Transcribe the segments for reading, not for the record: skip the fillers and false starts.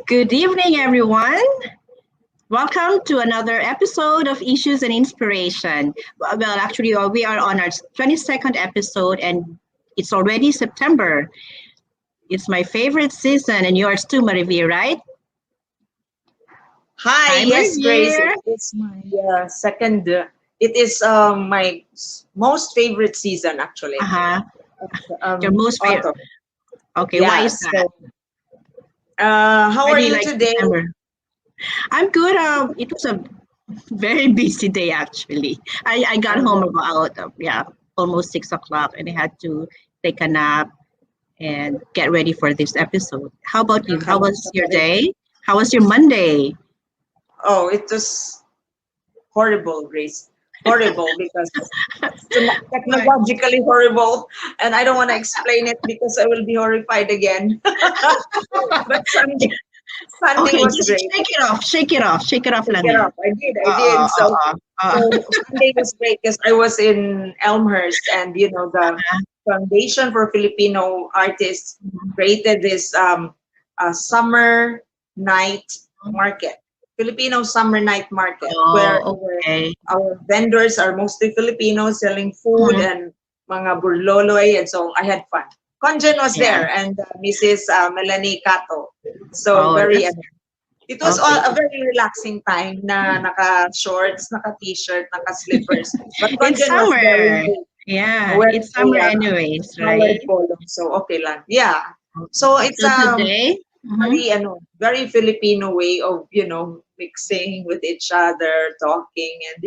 Good evening, everyone. Welcome to another episode of Issues and Inspiration. Well, actually, we are on our 22nd episode, and it's already September. It's my favorite season, and yours too, Marivi, right? Hi, Hi, yes, Grace. Marivi. It's my second. It is my most favorite season, actually. Uh-huh. Your most favorite. Autumn. Okay, why Yeah. is that? How Why are do you you like today? September? I'm good. It was a very busy day, actually. I got home Uh, about, almost 6 o'clock, and I had to take a nap and get ready for this episode. How about you? How was your day? How was your Monday? oh, it was horrible, Grace. Horrible because Right. technologically horrible, and I don't want to explain it because I will be horrified again. But Sunday Okay, was just great. shake it off. Shake it off. Shake it off Take lang it yan. off. I Uh, did. uh, So uh, uh, So Sunday was great because I was in Elmhurst, and the Foundation for Filipino Artists created this summer night market, Filipino summer night market, where oh, okay. our vendors are mostly Filipinos selling food Mhm. and mga burloloy, and so I had fun. Conjen was Yeah. there, and Mrs. Melanie Cato. So Oh, very that's it was all okay. a very relaxing time na naka-shorts, naka-t-shirt, naka-slippers. But It's Conjen was wearing summer. Yeah, wearing it's summer a anyways, colored right? polo. So okay lang. Yeah. So Okay. it's So today, mhm. very Filipino way of, mixing with each other, talking, and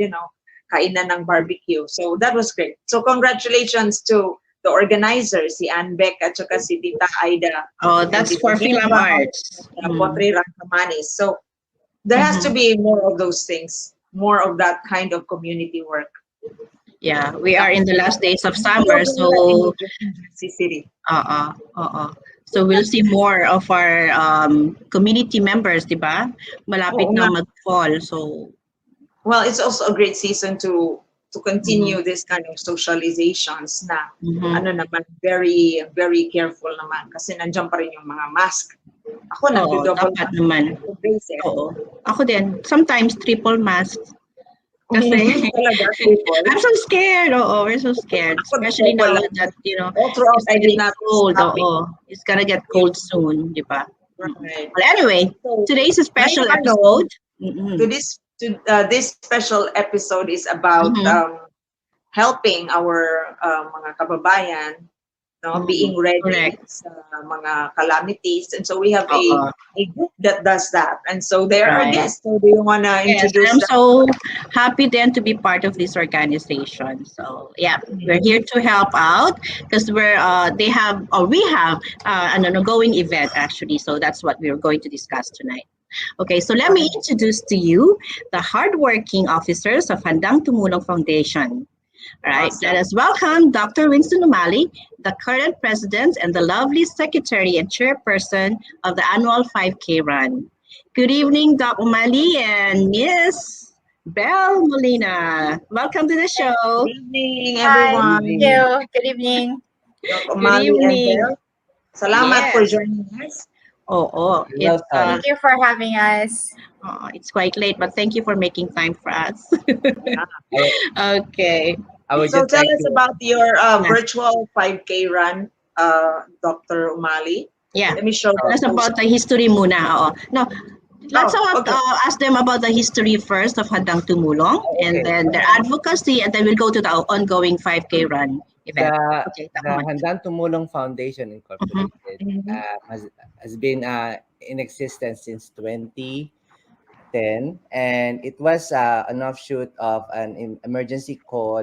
kainan ng barbecue. So that was great. So congratulations to the organizers, si Ann Beck at saka si Tita Aida Oh, and that's Tita for Film Neva Arts. and Potri Rangkamanis. So there has to Mhm. be more of those things, more of that kind of community work. Yeah, we Yeah. are in the last days of Ayaw summer, ko nila in so New Jersey City. uh-uh, uh-uh. So we'll see more of our community members, di ba? Malapit Oo na nga. mag-fall. So, Well, it's also a great season to mhm, continue this kind of socializations na mhm. ano naman, very very careful naman kasi nandiyan pa rin yung mga mask. Ako Oo, nagdo-double dapat mask naman. ako brace eh. Oo. Ako din. Sometimes triple mask. Kasi Talaga, people. I'm so scared. Oo, we're so scared. Ako Especially double now lang. that, All throughout, it's I did getting not cold. stop it. Oo. It's gonna get Yeah, cold soon, di ba? Mm. right. Well, anyway, So, today's a special ngayong episode. Mm-mm. this special episode is about Mm-hmm. helping our mga kababayan, no, Mm-hmm. being ready Correct. sa mga calamities. And so we have Oo. a group that does that. And so they are our Right. guests. So do you want to Yes, introduce I'm them? so happy then to be part of this organization. So yeah, we're here to help out because they have or we have an ongoing event actually. So that's what we're going to discuss tonight. Okay, so let me Right. introduce to you the hardworking officers of Handang Tumulong Foundation. All right, let Awesome. us welcome Dr. Winston Umali, the current president and the lovely secretary and chairperson of the annual 5K run. Good evening, Doc Umali and Miss Belle Molina. Welcome to the show. Good evening, Hi, Good thank everyone. evening. you. Good evening. Doc Good Umali and evening. Belle. Salamat for Yes. joining us. Oh, You're welcome. Thank you for having us. it's quite late, but thank you for making time for us. Yeah. I, would- Okay. I would So just tell like us to, about your Yes. virtual 5K run, Dr. Umali. Yeah. Let me show Tell the us post. about the history muna. Oo. No, let's Oh, okay. ask them about the history first of Handang Tumulong and okay. then their advocacy and then we'll go to the ongoing 5K run event. The Okay, the Takman. Handang Tumulong Foundation Incorporated Mhm. has been in existence since 2010, and it was an offshoot of an emergency call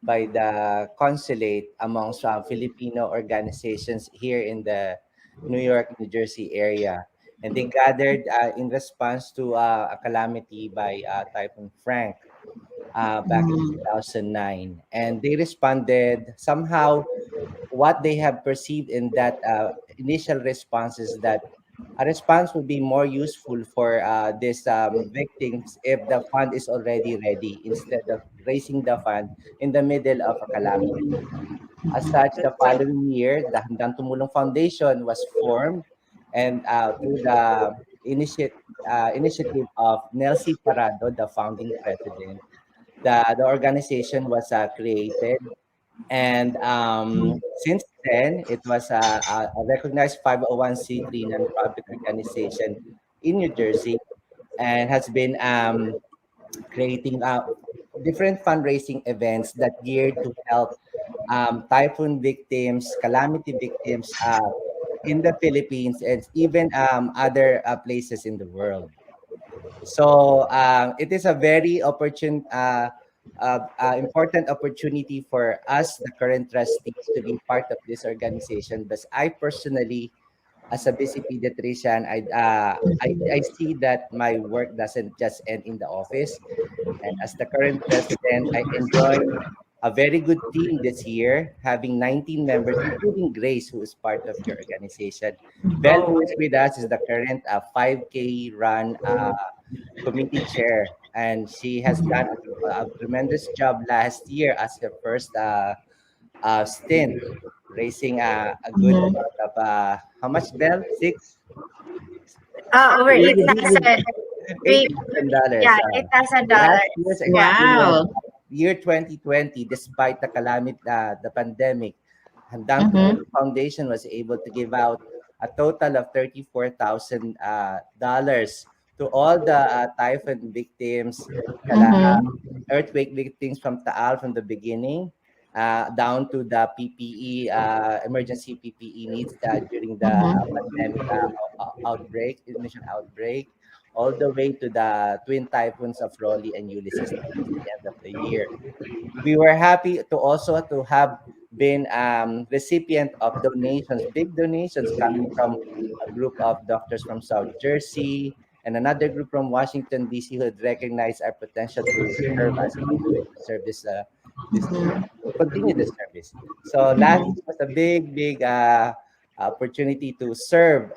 by the consulate amongst Filipino organizations here in the New York, New Jersey area. And they gathered in response to a calamity by Typhoon Frank back in Mm, 2009. And they responded somehow. What they have perceived in that initial response is that a response would be more useful for these victims if the fund is already ready instead of raising the fund in the middle of a calamity. As such, the That's right. following year, the Handang Tumulong Foundation was formed, and through the initiative of Nelsie Parado, the founding president. The organization was created, and since then, it was a recognized 501(c)(3) nonprofit organization in New Jersey, and has been creating different fundraising events that geared to help typhoon victims, calamity victims in the Philippines, and even other places in the world. So it is a very important opportunity for us, the current trustees, to be part of this organization. But I personally, as a busy pediatrician, I see that my work doesn't just end in the office. And as the current president, I enjoy a very good team this year, having 19 members, including Grace, who is part of your organization. Bell, who is with us, is the current 5K run committee chair, and she has done a tremendous job last year as her first stint, raising a good Mhm. amount of how much, Bell? Over 8,000. We $80,000. yeah, $8,000. Last year's Yeah. experience, Wow. year 2020, despite the calamity, the pandemic, Handang Mm-hmm. Tumulong Foundation was able to give out a total of $34,000 dollars to all the typhoon victims, Mm-hmm. earthquake victims from Taal from the beginning, down to the PPE, emergency PPE needs during the Mm-hmm. pandemic initial outbreak, all the way to the twin typhoons of Rolly and Ulysses towards the end of the year. We were happy to also to have been recipient of donations, big donations coming from a group of doctors from South Jersey and another group from Washington D.C. who had recognized our potential to serve as conduit to serve this to continue the service. So last Mm-hmm. year was a big opportunity to serve,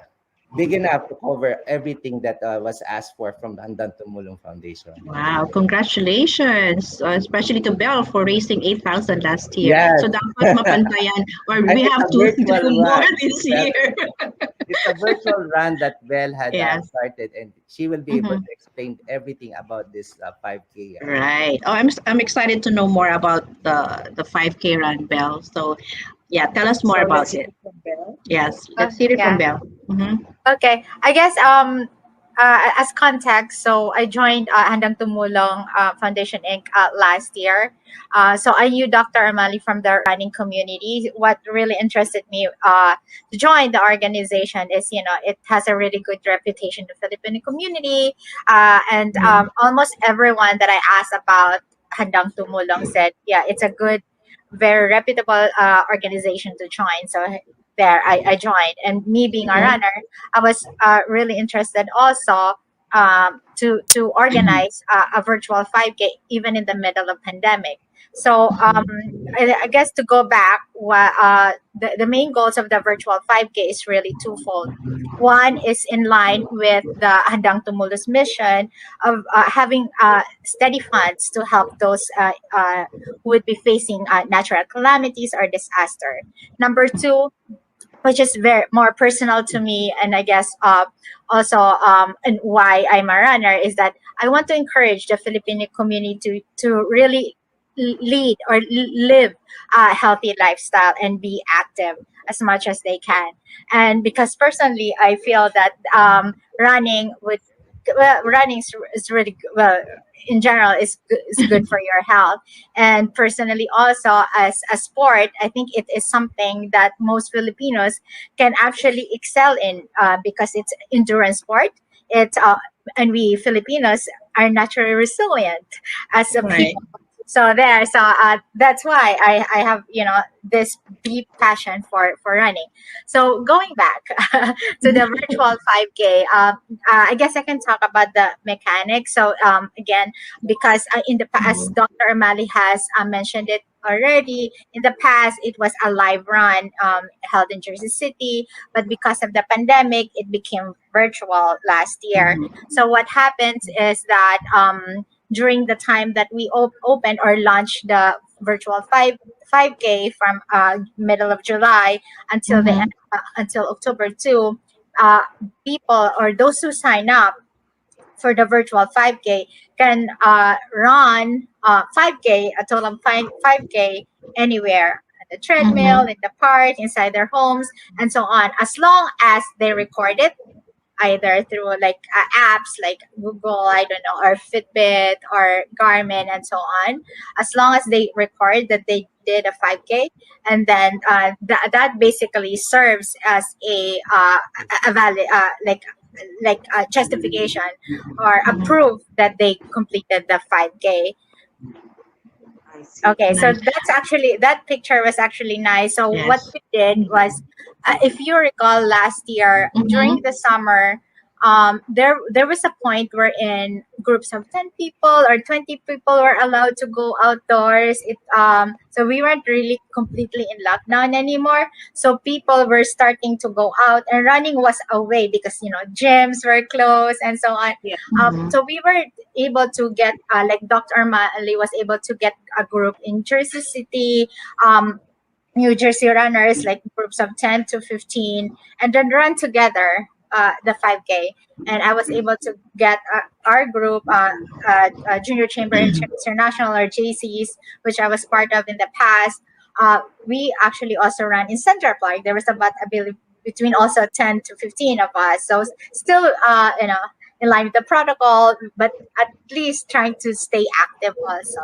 big enough to cover everything that was asked for from the Handang Tumulong Foundation. Wow, congratulations, especially to Belle for raising 8,000 last year. Yes, So dapat mapantayan or and we it's have a to do virtual more run. this Well, year. it's a virtual run that Belle had Yes. started, and she will be able Mm-hmm. to explain everything about this 5K. Right. Oh, I'm excited to know more about the 5K run, Belle. So yeah, tell us more So let's about hear it. it from Belle. Yes, let's hear it from Yeah. Belle. Mm-hmm. Okay. I guess as context, so I joined Handang Tumulong Foundation Inc. Last year. So I knew Dr. Umali from the running community. What really interested me to join the organization is, it has a really good reputation in the Filipino community. And almost everyone that I asked about Handang Tumulong said, yeah, it's a good, very reputable organization to join. So there, I joined. And me being a Mm-hmm. runner, I was really interested also to organize a virtual 5K even in the middle of pandemic. So I guess to go back, the main goals of the virtual 5K is really twofold. One is in line with the Handang Tumulong's mission of having steady funds to help those who would be facing natural calamities or disaster. Number two, which is very more personal to me, and I guess also and why I'm a runner, is that I want to encourage the Filipino community to really lead or live a healthy lifestyle and be active as much as they can. And because personally I feel that running would running is really well, in general, is good for your health. And personally also, as a sport, I think it is something that most Filipinos can actually excel in, because it's endurance sport. It's and we Filipinos are naturally resilient as a Right. people. So there, so that's why I have, this deep passion for running. So going back to the virtual 5K, I guess I can talk about the mechanics. So again, because in the past, Mm-hmm. Dr. Amali has mentioned it already. In the past, it was a live run held in Jersey City, but because of the pandemic, it became virtual last year. So what happens is that during the time that we opened or launched the virtual 5K from middle of July until the Mm-hmm. until October 2, uh, people or those who sign up for the virtual 5K can run 5K, a total of 5K anywhere, at the treadmill, Mhm. in the park, inside their homes, and so on, as long as they record it either through like apps like Google, I don't know, or Fitbit or Garmin and so on. As long as they record that they did a 5K, and then that basically serves as a valid like a justification or a Mhm. proof that they completed the 5K. I see. Okay, so Nice. that's actually, that picture was actually nice. So what Yes. we did was, if you recall, last year during Mhm. the summer, there was a point wherein groups of 10 people or 20 people were allowed to go outdoors. So we weren't really completely in lockdown anymore. So people were starting to go out, and running was a way because gyms were closed and so on. Yeah. Mhm. So we were able to get like Dr. Umali was able to get a group in Jersey City, New Jersey runners, like groups of 10 to 15, and then run together the 5K. And I was able to get our group, Junior Chamber International, or JCs, which I was part of in the past. We actually also ran in Central Park. There was about, I believe, between also 10 to 15 of us. So still, in line with the protocol, but at least trying to stay active also.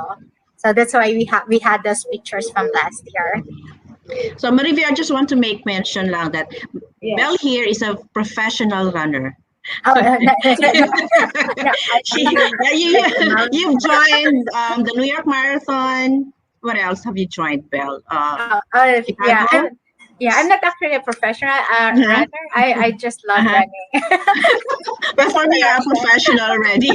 So that's why we had those pictures from last year. So Marivia, I just want to make mention lang that Belle Yes. here is a professional runner. Oh, no, She, like the you've joined the New York Marathon. What else have you joined, Belle? yeah, Chicago? I'm not actually a professional Uh-huh. runner. I just love Uh-huh. running. But That's for me, you're a correct. professional already.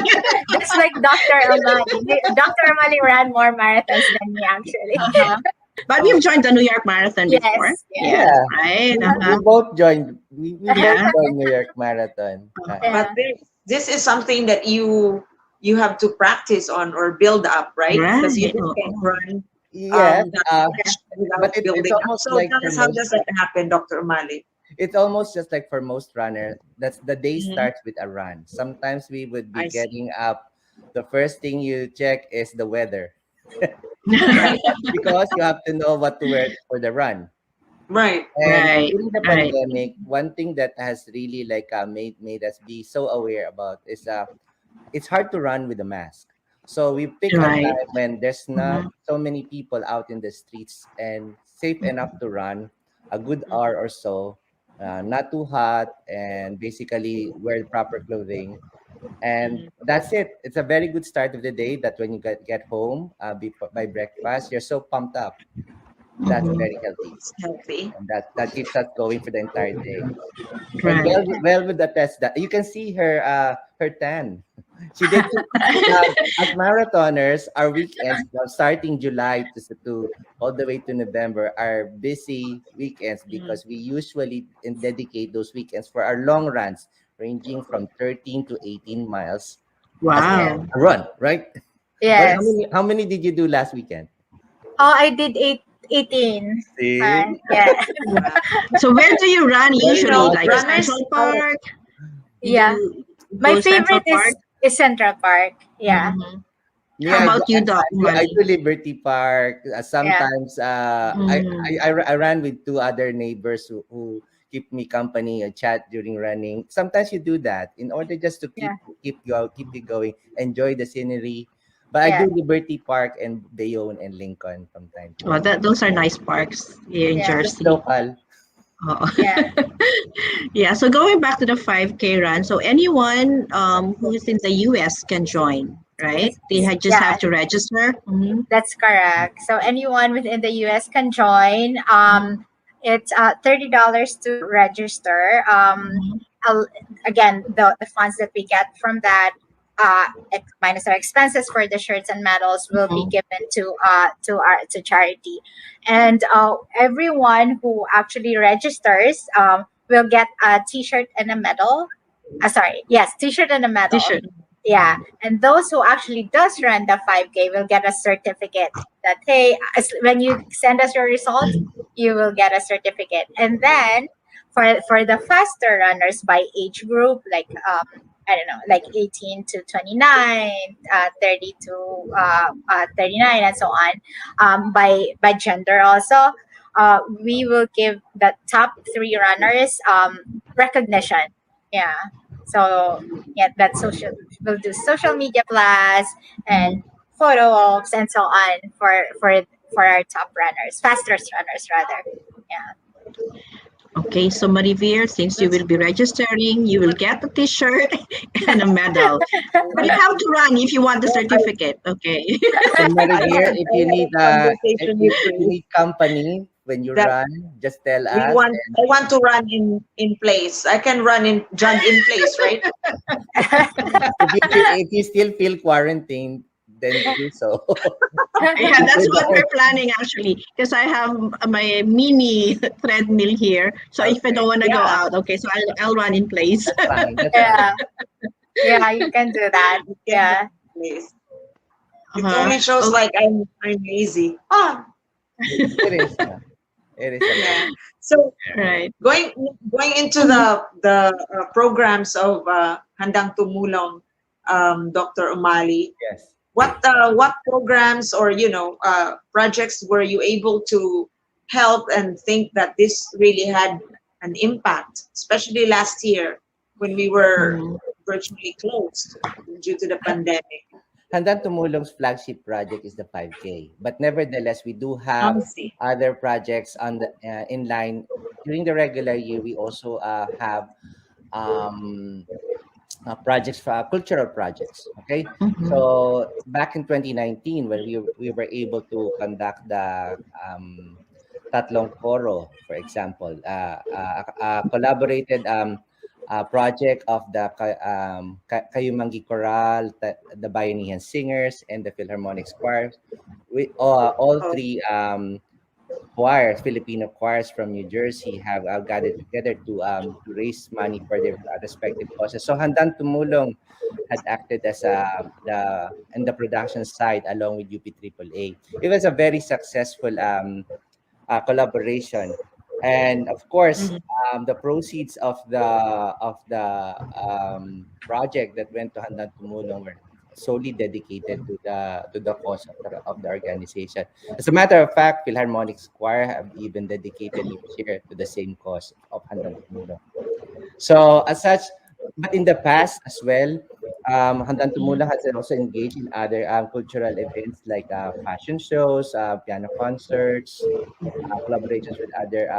That's like Dr. Amali. Dr. Amali ran more marathons than me, actually. Uh-huh. But you've joined the New York Marathon before. Yes, yes. Yes, Yeah, right? we Uh-huh. both joined. We both Yeah. joined New York Marathon. Yeah. But this is something that you have to practice on or build up, right? Because you Right. just can't Oh. run Yes, that much but without it's building up. almost So like tell for us, how most. does that happen, Dr. Umali? It's almost just like for most runners. That's the day Mhm. starts with a run. Sometimes we would be I see. getting up. The first thing you check is the weather Right. because you have to know what to wear for the run. Right. And Right. during the Right. pandemic, one thing that has really like made us be so aware about is it's hard to run with a mask. So we pick a Right. time when there's not Mhm. so many people out in the streets and safe enough to run a good hour or so, not too hot, and basically wear proper clothing. And Mhm. that's it. It's a very good start of the day that when you get home by breakfast, you're so pumped up. That's Mhm. very healthy. It's healthy. And that keeps us going for the entire day. And Right. well with the test that you can see her tan. She did as marathoners, our weekends from starting July to all the way to November are busy weekends Mhm. because we usually dedicate those weekends for our long runs ranging from 13 to 18 miles as Yeah. Wow. a run, right? Well, how Yes. many how many did you do last weekend? Oh, I did 18. See? Yeah. Wow. So where do you run Very You usually? know, Like impressive. runners Central are, Park? You Yeah. do My go Central favorite Park? is Central Park. Yeah. Hmm. Me, How about you, Doc I Mali? do Liberty Park. Yeah. Sometimes Mm. I ran with two other neighbors who keep me company and chat during running. Sometimes you do that in order just to Yeah. keep you going, enjoy the scenery. But I Yeah. do Liberty Park and Bayonne and Lincoln from time to Well, time. those are nice parks here in Yeah. Just Jersey. local. Oo. Yeah. Yeah, so going back to the 5K run, so anyone who's in the US can join, right? Just Yeah. have to register. Hmm. That's correct. So anyone within the US can join. It's $30 to register. I'll- Again, the funds that we get from that, minus our expenses for the shirts and medals, will be given to charity. And everyone who actually registers will get a T-shirt and a medal. Sorry, yes, T-shirt and a medal. T-shirt. Yeah, and those who actually does run the 5K will get a certificate that, hey, when you send us your results, you will get a certificate. And then for the faster runners by age group, like I don't know, like 18 to 29, 30 to 39, and so on. By gender also, we will give the top three runners recognition. Yeah. So yeah, that social we'll do social media plus and photo ops and so on for our top runners, fastest runners rather. Yeah. Okay, so Marivir, since you will be registering, you will get a T-shirt and a medal. But you have to run if you want the certificate. Okay. So I Marivir, had if I you had need a conversation with if you Grace need company when you that run, just tell us. And I want to run in place. I can run in jog in place, right? if you still feel quarantined, then do so. Yeah, that's With what the we're planning actually, because I have my mini treadmill here. So if I Okay, don't want to go Yeah, out, okay, so I'll run in place. that's fine. That's fine. Yeah. Yeah, you can do that. you can run Yeah. in place. It Uh-huh. only shows Okay. like I'm lazy. Ah, It is. It is a yeah. lot. So Right. going going into the programs of Handang Tumulong, Dr. Umali, Yes. what programs or projects were you able to help and think that this really had an impact, especially last year when we were Mhm. virtually closed due to the pandemic? Handang Tumulong's flagship project is the 5K, but nevertheless, we do have See. other projects on the in line during the regular year. We also have um, projects for cultural projects. Okay, Mhm. so back in 2019, when we were able to conduct the Tatlong Koro, for example, collaborated project of the Kayumangi Choral, the Bayanihan Singers, and the Philharmonic Choirs. We all Oh, three choirs, Filipino choirs from New Jersey, have gathered together to raise money for their respective causes. So Handang Tumulong had acted as the in the production side along with UP AAA. It was a very successful collaboration, and of course, mhm. the proceeds of the project that went to Handang Tumulong were solely dedicated to the cause of the organization. As a matter of fact, Philharmonic Choir have even dedicated their share to the same cause of Handang Tumulong. So as such, but in the past as well, Handang Tumulong has also engaged in other cultural events like fashion shows, piano concerts, collaborations with other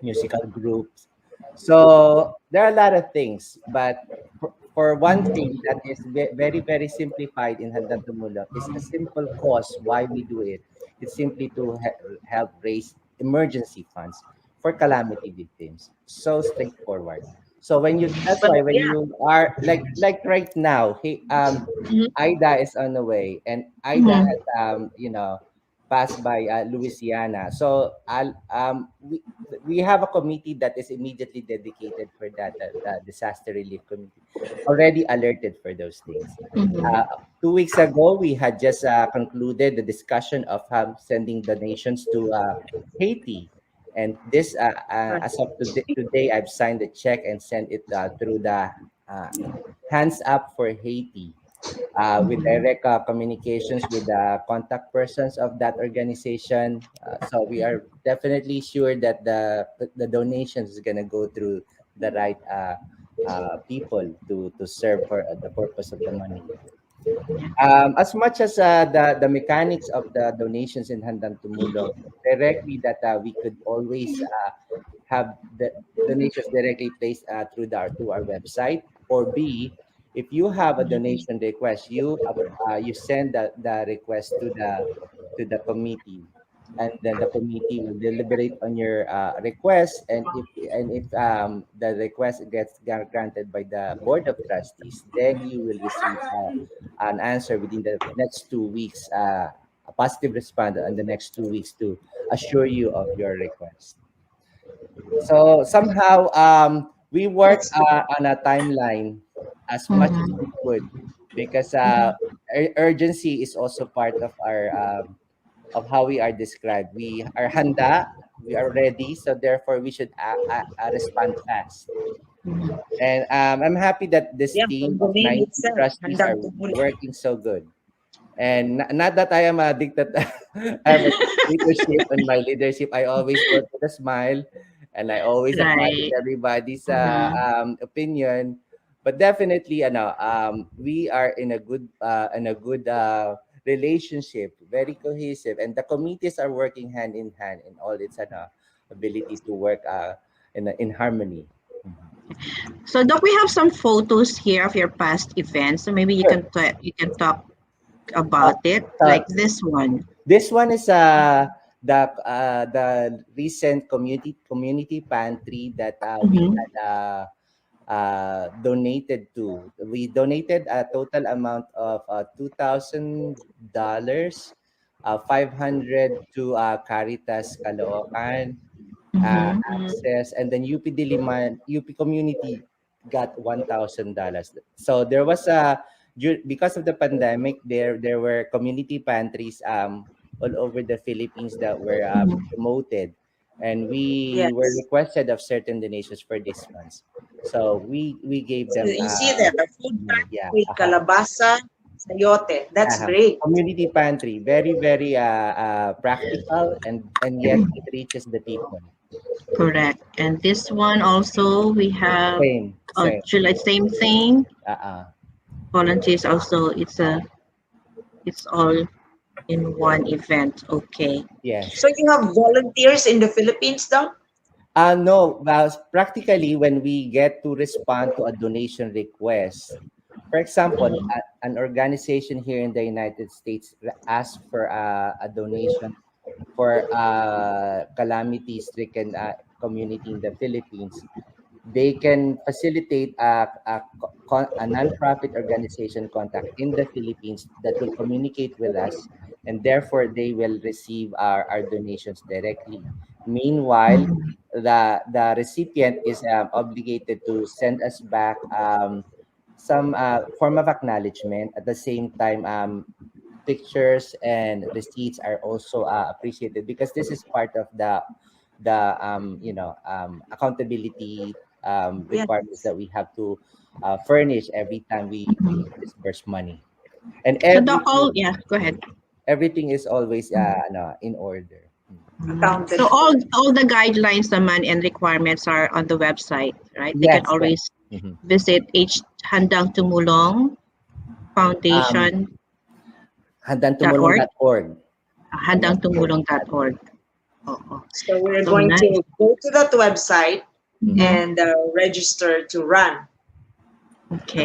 musical groups. So there are a lot of things, but for one thing that is very, very simplified in Handang Tumulong is a simple cause why we do it. It's simply to help raise emergency funds for calamity victims. So straightforward. So that's But why when yeah, you are like right now, mhm. Ida is on the way, and Ida Mhm. has passed by Louisiana. So we have a committee that is immediately dedicated for that, the disaster relief committee, already alerted for those things. Mhm. Uh, 2 weeks ago, we had just concluded the discussion of sending donations to Haiti. And this, Right. as of today, I've signed the check and sent it through the uh, Hands Up for Haiti, with Mhm. direct communications with the contact persons of that organization. So we are definitely sure that the donations is going to go through the right people to serve for the purpose of the money. As much as the mechanics of the donations in Handang Tumulong, directly that we could always have the donations directly placed through our website, or B, if you have a donation request, you send the request to the committee, and then the committee will deliberate on your request, and if the request gets granted by the board of trustees, then you will receive an answer within the next 2 weeks, a positive response in the next 2 weeks to assure you of your request. So somehow we work That's good. on a timeline as much as Mhm. we could, because urgency is also part of our of how we are described. We are handa, we are ready, so therefore we should respond fast. Mhm. And I'm happy that this Yeah, team from the of name 19 itself, trustees are Handang Tumulong. working so good. And not that I am a dictator, I have a dictatorship in my leadership. I always work with a smile, and I always acknowledge Right. everybody's Mhm. opinion. But definitely, we are in a good relationship, very cohesive, and the committees are working hand in hand in all its ability to work in harmony. Mhm. So, Doc, we have some photos here of your past events. So maybe Sure. you can talk Uh, about it, uh, like this one. This one is the recent community pantry that we Mhm. had donated to. We donated a total amount of $2,000, 500 to Caritas Caloocan, Mhm. Access, and then UP Diliman, UP Community got $1,000. So there was because of the pandemic, there were community pantries all over the Philippines that were Mhm. promoted, and we were Yes. requested of certain donations for these ones. So we gave So them you see there, food yeah, pantry, kalabasa, sayote. That's great. community pantry, very very practical, and yet it reaches the people. Correct. And this one also we have Same. July, same thing. Uh-uh. Volunteers also. It's all in one event. Okay. Yes. So you have volunteers in the Philippines, though? No, well, practically when we get to respond to a donation request, for example, Mhm. an organization here in the United States asks for a donation for calamity-stricken community in the Philippines. They can facilitate a nonprofit organization contact in the Philippines that will communicate with us, and therefore they will receive our donations directly. Meanwhile, Mhm. the recipient is obligated to send us back some form of acknowledgement. At the same time, pictures and receipts are also appreciated, because this is part of the accountability requirements Yes. that we have to furnish every time we Mhm. disburse money, and So the all yeah, go ahead. everything is always no, in order. Accounted So for. all the guidelines naman and requirements are on the website, right? They can Yes, yes. always Mhm. visit Handang Tumulong um Foundation.org, handangtumulong.org. I'm not sure. handangtumulong.org. Oh, So we're so going nice. to go to that website Mhm. Mhm. and register to run the Okay.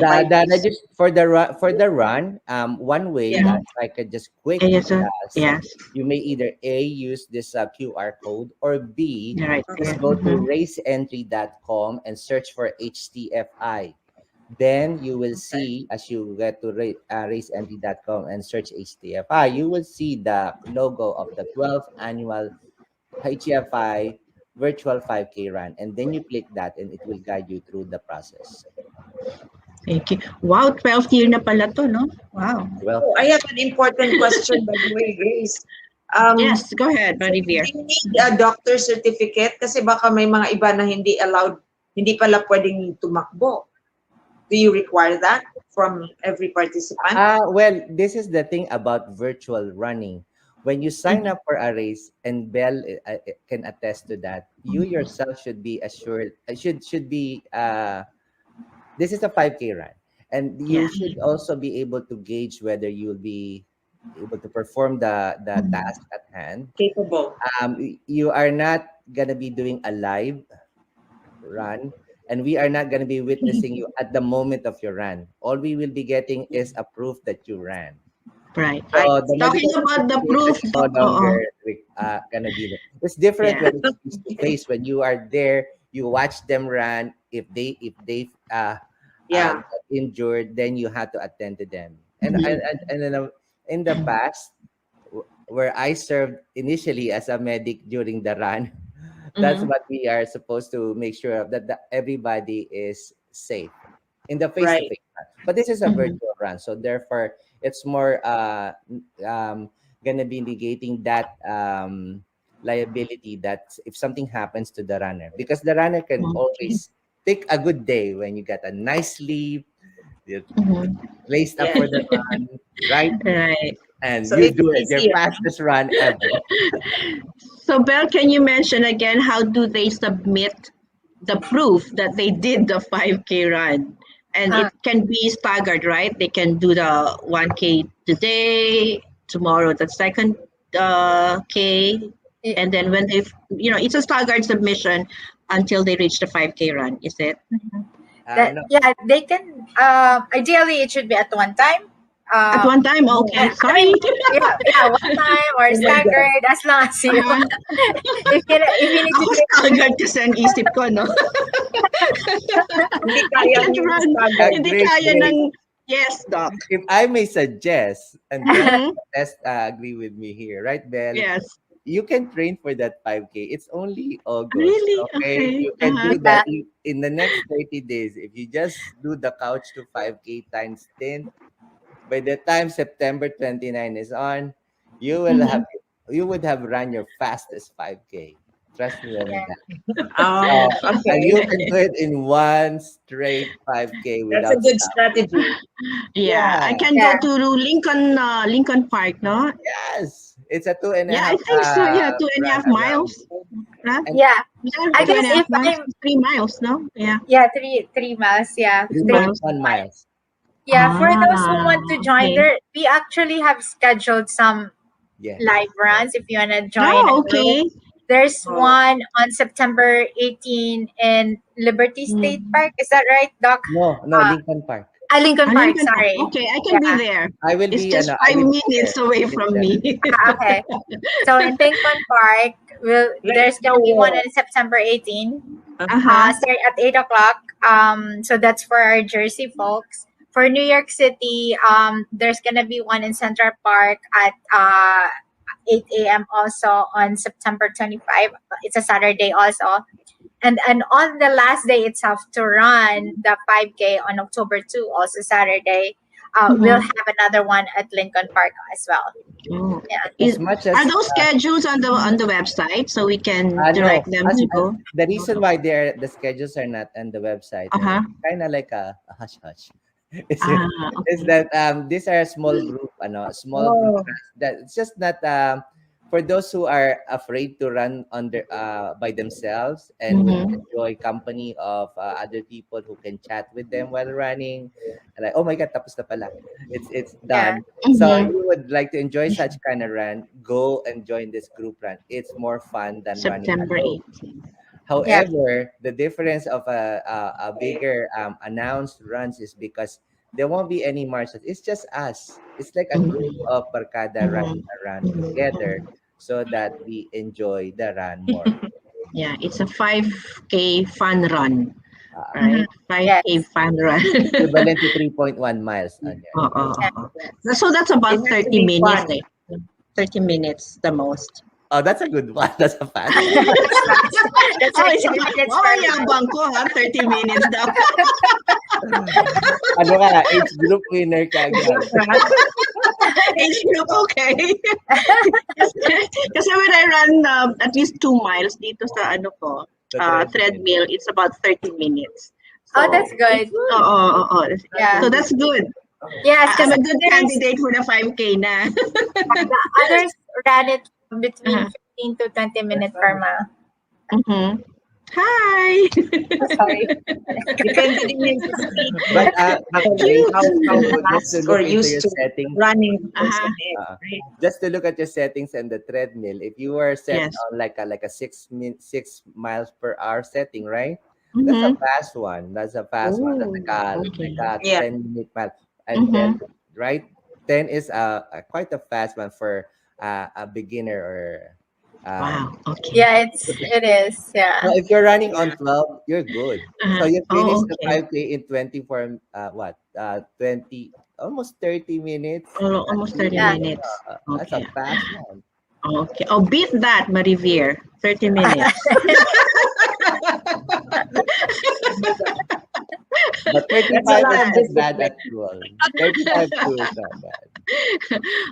For the run, one way, Yeah. Mhm. if I could just quickly Yes, yes, you may either A, use this QR code, or B, you're right Okay. there. just go to Mhm. raiseentry.com and search for HTFI. Then you will Okay. see, as you get to raiseentry.com and search HTFI, you will see the logo of the 12th annual HTFI virtual 5K run. And then you click that and it will guide you through the process. Thank you. Wow, 12th year na pala to, no? Wow. Oh, I Welcome. have an important question, by the way, Grace. Um, Yes, go ahead, so do Marivir. you need a doctor certificate? Kasi baka may mga iba na hindi allowed, hindi pala pwedeng tumakbo. Do you require that from every participant? Well, this is the thing about virtual running. When you sign Mhm. up for a race, and Bell can attest to that, you yourself should be assured, should be this is a 5K run, and you Yeah. should also be able to gauge whether you'll be able to perform the Mhm. task at hand. Capable. You are not gonna be doing a live run, and we are not gonna be witnessing you at the moment of your run. All we will be getting is a proof that you ran. Right. I So the see. Talking medical about the certificate proof, is no oo. longer gonna be there. It's different Yeah. when it's face to face. When you are there, you watch them run. If they Yeah. got injured, then you have to attend to them. Mhm. And then in the past, where I served initially as a medic during the run, that's Mhm. what we are supposed to make sure of, that everybody is safe in the face to Right. face. But this is a Mhm. virtual run, so therefore it's more gonna be negating that liability that if something happens to the runner, because the runner can Okay. always take a good day when you got a nice sleep, you're Mhm. laced up Yeah. for the run, right? Right. And So you it's do it, your easier. fastest run ever. So, Belle, can you mention again how do they submit the proof that they did the 5K run? And Uh, it can be staggered, right? They can do the 1K today, tomorrow the second K, y- and then when they, it's a staggered submission until they reach the 5K run. Is it No, yeah, they can. Ideally, it should be at one time. at Um, one time? Oh, Okay, I mean, sorry. yeah, one time or oh my God. staggered as long as you. Uh-huh. If you need to Ako take. staggered kasi ang isip ko, no? Hindi I kaya can't niyo yung run. staggered. Hindi Grace, kaya Grace, ng... Yes, Doc. if I may suggest, and Belle Mhm. let's agree with me here, right, Belle? Yes. You can train for that 5K. It's only August, Really? okay? Okay. You can Uh-huh. do that in the next 30 days. If you just do the couch to 5K times 10, by the time September 29 is on, you will Mhm. have you would have run your fastest 5K. Trust me on Yeah. that. Oh, And you okay. can do it in one straight 5K That's a without good stop. strategy. Yeah, I Yeah. can go Yeah. to Lincoln Park, no? Yes. It's a two and a Yeah, I half think so. Yeah, two and a run half around. miles. Right? And Yeah. Yeah, I two guess and a half if miles, I'm 3 miles, no? Yeah. yeah 3 miles. Yeah, Three three. 3.1 miles. miles. Yeah, for those who Ah, want to join, okay. we actually have scheduled some Yes. live runs. If you wanna join a Oh, group, okay. there's Oh, one on September 18 in Liberty State Mm. Park. Is that right, Doc? No, Uh, Lincoln Park. Lincoln Park. Lincoln Park. Sorry. Okay, I can be Yeah. there. I will It's be just I five will be there. minutes away from Later. me. Okay. So in Lincoln Park, let there's us gonna be one know. on September 18. Uh-huh. Start at 8 o'clock. So that's for our Jersey folks. For New York City, there's gonna be one in Central Park at 8 a.m. also on September 25. It's a Saturday also. And on the last day itself to run the 5K on October 2, also Saturday, we'll Mhm. have another one at Lincoln Park as well. Oh. Yeah. As Is, much are as those schedules on the website so we can no, direct them to go? the reason why the schedules are not on the website, and Uh-huh. kind of like a hush hush, is, Ah, is okay. that these are small group Oh, runs that it's just not for those who are afraid to run under by themselves and would Mm-hmm. enjoy company of other people who can chat with them while running, like, oh my god, tapos na pala, it's Yeah. done. So Mm-hmm. you would like to enjoy such kind of run, go and join this group run. It's more fun than running September alone. 18th. Yeah. However, the difference of a bigger announced runs is because there won't be any marshals. It's just us. It's like a group Mm-hmm. of barkada running a run together Mm-hmm. so that we enjoy the run more. Yeah, it's a 5K fun run, Uh, Mhm. right? 5K Yes. fun run. Equivalent to 3.1 miles on there. Oo, Yeah. oo. So that's it about has to 30 be minutes fun. eh. 30 minutes the most. Oh, that's a good one. That's a fast. That's fast. That's Oh, like isa 3 pa. minutes Wow, per ang mile. yabang ko ha. 30 minutes daw. Ano ka, age group winner ka agad. Age group, okay. Kasi when I run at least 2 miles dito sa ano ko, The treadmill. treadmill, it's about 30 minutes. Oh, So, that's good. oo. Yeah. So that's good. Yes, I'm because a good candidate for the 5K na. the others ran it between Uh-huh. 15 to 20 minutes per mile. Mhm. Hi! Sorry. Depende din yun sa speed. But Actually, Cute. how just to fast or look into used your to settings, running the person Uh-huh. is, right? just to look at your settings and the treadmill, if you were set Yes. on like a 6 miles per hour setting, right? That's a Mhm. fast one. That's a fast one. That's Oh, okay. like a Yeah. 10-minute mile. And then, Mhm. right, 10 is quite a fast one for a beginner or Wow. Okay. Yeah, it is. Yeah. so if you're running on 12, you're good. So you finish Oh, the okay. 5K in 24 20 almost 30 minutes. Almost 30 Yeah. minutes. That's a Okay. fast one. Okay. Oh, beat that, Marivere. 30 minutes. But That's a 35 lot is of not bad discipline. at all. 35 too is not bad.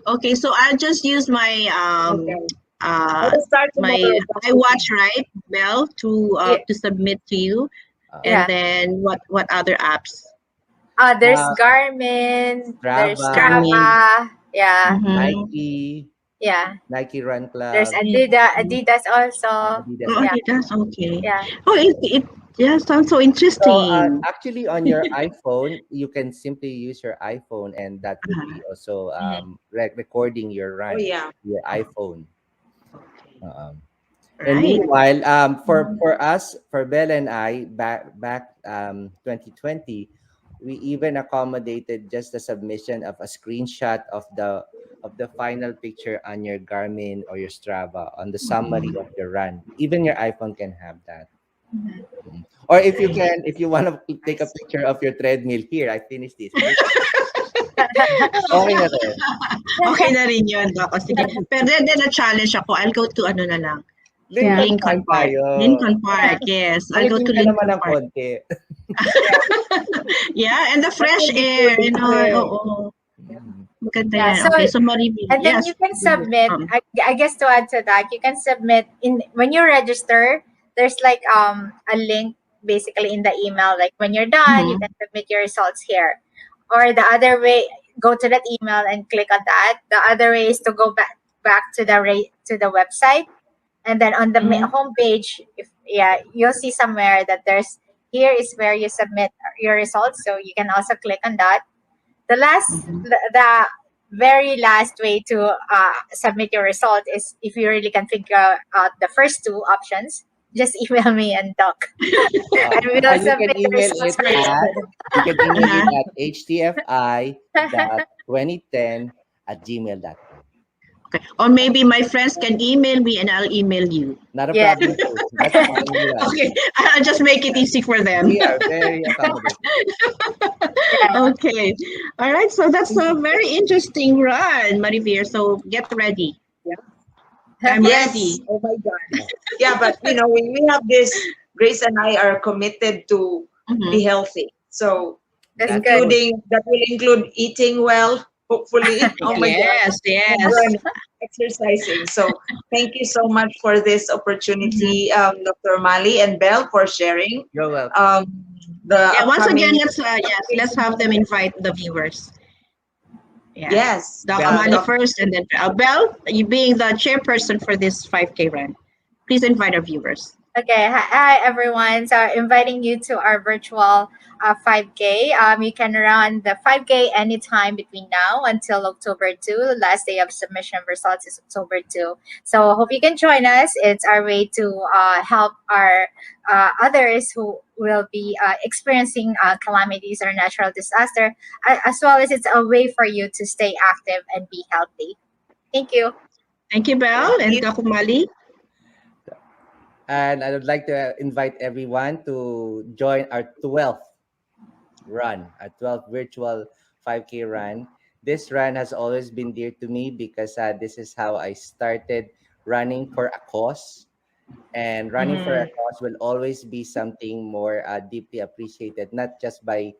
Okay, so I'll just use my Okay. I uh, will start my tomorrow. I watch, right, Bell, Yeah. to submit to you, and Yeah. then what other apps? There's Uh, Garmin, there's Strava, Garmin. Strava. Yeah. Mm-hmm. Nike, Yeah. Nike Run There's Club, Adidas also. Adidas. Oh, Yeah. Adidas. Okay. Yeah. Oh, it yeah sounds so So interesting. actually, on your iPhone, you can simply use your iPhone, and that would Uh-huh. be also Mhm. recording your Oh run, yeah. your iPhone. Okay. Um, and Right. meanwhile, Mhm. for us, for Bella and I, back 2020, we even accommodated just the submission of a screenshot of the final picture on your Garmin or your Strava on the summary Mhm. of your run. Even your iPhone can have that. Mhm. Mhm. Or if you Right. can, if you want to take a Nice. picture of your treadmill, here I finished this. Okay na rin. Okay na rin yun, Doc. O, sige. Pero then na-challenge ako. I'll go to ano na lang, to Yeah. Lincoln Lincoln Park Park. tayo. Lincoln Park, yes. I'll go Mag-gym to ka naman Lincoln ng Park. konti. Yeah, and the That fresh will be air, good. Oo. Mm. Maganda Yeah. yan. So Okay, so Maribel, and then yes. you can submit. Um, I guess to add to that, you can submit in when you register. There's like a link basically in the email. Like when you're done, you mhm. can submit your results here. Or the other way, go to that email and click on that. The other way is to go back to the website, and then on the Mhm. home page, if yeah, you'll see somewhere that there's here is where you submit your results. So you can also click on that. Mhm. The very last way to submit your result is if you really can figure out the first two options, just email me and Doc, and we'll And you can submit the email results it for Great. you. at you can email Uh-huh. it at htfi.2010@gmail.com. Okay. Or maybe my friends can email me and I'll email you. Not a Yeah. problem too. That's fine with us. Okay, I'll just make it easy for them. We are very accommodating. Yeah. Okay. All right. So that's a very interesting run, Marivir. So get ready. Yeah. I'm Yes. ready. Oh my God. Yeah, but when we have this, Grace and I are committed to be Mhm. healthy. So That's That's good. good. including that will include eating well, hopefully. Oh my God. Yes, And yes. running, exercising. So thank you so much for this Mhm. opportunity, Dr. Mali and Belle, for sharing You're welcome. um, the Yeah, once again, upcoming let's have them invite the viewers. Yeah. Yes, Doc Bell, Amali first and then Belle, you being the chairperson for this 5K run. Please invite our viewers. Okay, hi everyone. So inviting you to our virtual 5K. You can run the 5K anytime between now until October 2. Last day of submission of results is October 2. So hope you can join us. It's our way to help our others who will be experiencing calamities or natural disaster, as well as it's a way for you to stay active and be healthy. Thank you. Thank you, thank Belle and you. Doc Amali. and I would like to invite everyone to join our 12th run, our 12th virtual 5K run. This run has always been dear to me because this is how I started running for a cause. And running for a Mhm. cause will always be something more deeply appreciated, not just by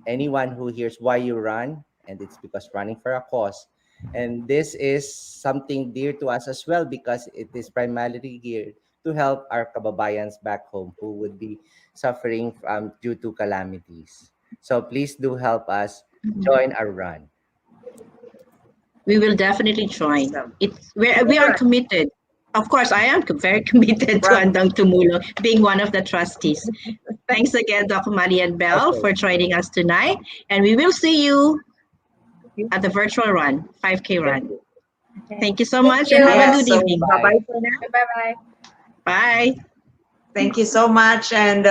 anyone who hears why you run, and it's because running for a cause. And this is something dear to us as well because it is primarily geared to help our kababayans back home who would be suffering due to calamities. So please do help us join our run. We will definitely join. Awesome. We are Sure. committed. Of course, I am very committed to Right. Handang Tumulong, being one of the trustees. Thanks again, Dr. Mali and Bell, Okay. for joining us tonight. And we will see you at the virtual run, 5K Thank run. you. Okay. Thank you so Thank much and have you. a Yes. good So evening. bye Bye. bye for now. Bye bye. Bye. Thank you so much, and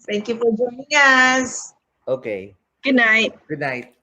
thank you for joining us. Okay. Good night. Good night.